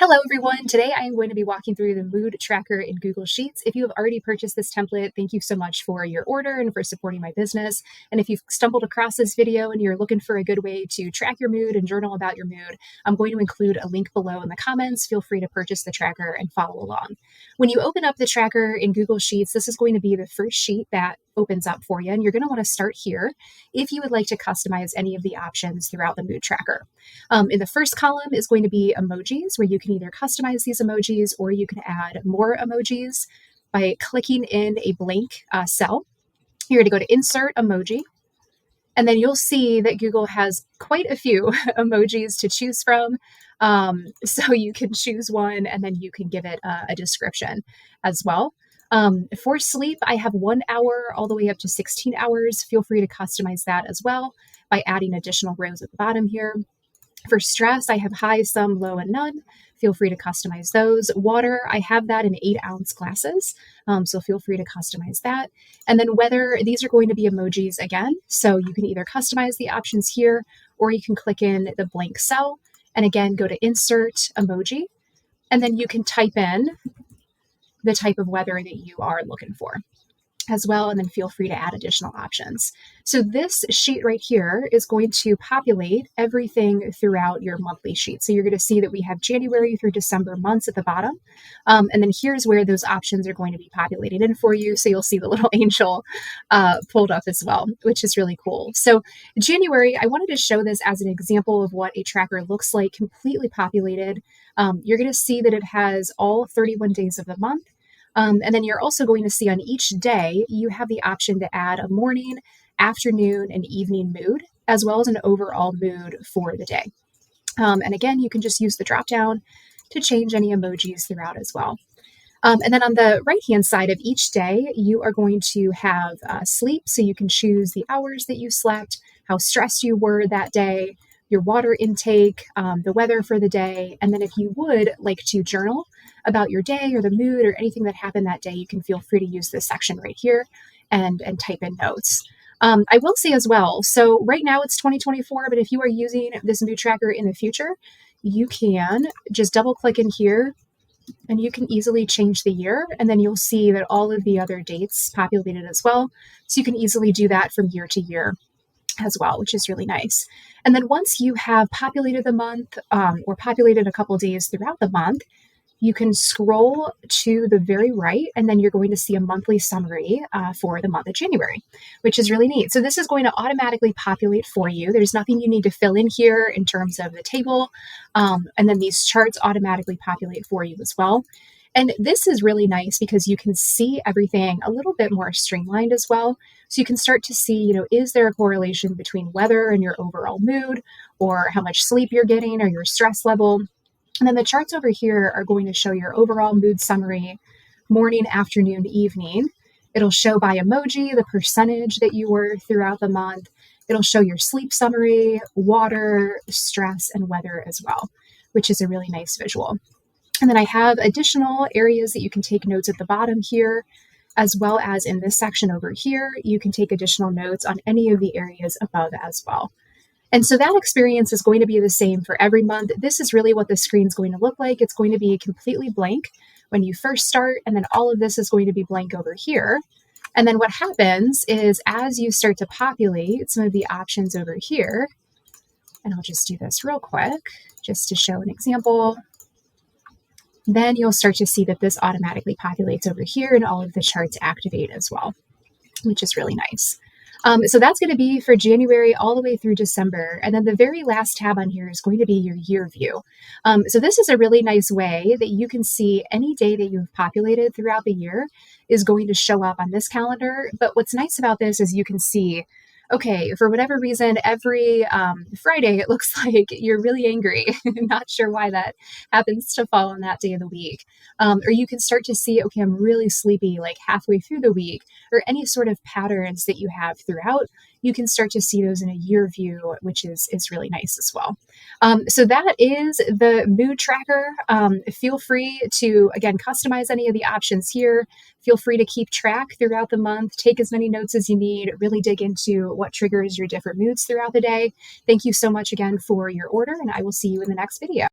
Hello everyone. Today I am going to be walking through the mood tracker in Google Sheets. If you have already purchased this template, thank you so much for your order and for supporting my business. And if you've stumbled across this video and you're looking for a good way to track your mood and journal about your mood, I'm going to include a link below in the comments. Feel free to purchase the tracker and follow along. When you open up the tracker in Google Sheets, this is going to be the first sheet that opens up for you. And you're going to want to start here if you would like to customize any of the options throughout the mood tracker. In the first column is going to be emojis, where you can either customize these emojis or you can add more emojis by clicking in a blank cell. You're going to go to Insert Emoji, and then you'll see that Google has quite a few emojis to choose from. So you can choose one and then you can give it a description as well. For sleep, I have 1 hour all the way up to 16 hours. Feel free to customize that as well by adding additional rows at the bottom here. For stress, I have high, some, low, and none. Feel free to customize those. Water, I have that in 8-ounce glasses, so feel free to customize that. And then weather, these are going to be emojis again, so you can either customize the options here, or you can click in the blank cell, and again, go to Insert Emoji, and then you can type in the type of weather that you are looking for as well, and then feel free to add additional options. So this sheet right here is going to populate everything throughout your monthly sheet. So you're going to see that we have January through December months at the bottom. And then here's where those options are going to be populated in for you. So you'll see the little angel pulled up as well, which is really cool. So January, I wanted to show this as an example of what a tracker looks like completely populated. You're going to see that it has all 31 days of the month. And then you're also going to see on each day, you have the option to add a morning, afternoon, and evening mood, as well as an overall mood for the day. And again, you can just use the drop down to change any emojis throughout as well. And then on the right-hand side of each day, you are going to have sleep. So you can choose the hours that you slept, how stressed you were that day, your water intake, the weather for the day. And then if you would like to journal about your day or the mood or anything that happened that day, you can feel free to use this section right here and type in notes. I will say as well, so right now it's 2024, but if you are using this mood tracker in the future, you can just double click in here and you can easily change the year, and then you'll see that all of the other dates populated as well. So you can easily do that from year to year as well, which is really nice. And then once you have populated the month or populated a couple days throughout the month, you can scroll to the very right, and then you're going to see a monthly summary for the month of January, which is really neat. So this is going to automatically populate for you. There's nothing you need to fill in here in terms of the table. And then these charts automatically populate for you as well. And this is really nice because you can see everything a little bit more streamlined as well. So you can start to see, is there a correlation between weather and your overall mood, or how much sleep you're getting, or your stress level? And then the charts over here are going to show your overall mood summary, morning, afternoon, evening. It'll show by emoji the percentage that you were throughout the month. It'll show your sleep summary, water, stress, and weather as well, which is a really nice visual. And then I have additional areas that you can take notes at the bottom here, as well as in this section over here, you can take additional notes on any of the areas above as well. And so that experience is going to be the same for every month. This is really what the screen's going to look like. It's going to be completely blank when you first start, and then all of this is going to be blank over here. And then what happens is as you start to populate some of the options over here, and I'll just do this real quick just to show an example, then you'll start to see that this automatically populates over here and all of the charts activate as well, which is really nice. So that's going to be for January all the way through December. And then the very last tab on here is going to be your year view. So this is a really nice way that you can see any day that you've populated throughout the year is going to show up on this calendar. But what's nice about this is you can see, okay, for whatever reason, every Friday, it looks like you're really angry. Not sure why that happens to fall on that day of the week. Or you can start to see, okay, I'm really sleepy like halfway through the week, or any sort of patterns that you have throughout. You can start to see those in a year view, which is really nice as well. So that is the mood tracker. Feel free to, again, customize any of the options here. Feel free to keep track throughout the month, take as many notes as you need, really dig into what triggers your different moods throughout the day. Thank you so much again for your order, and I will see you in the next video.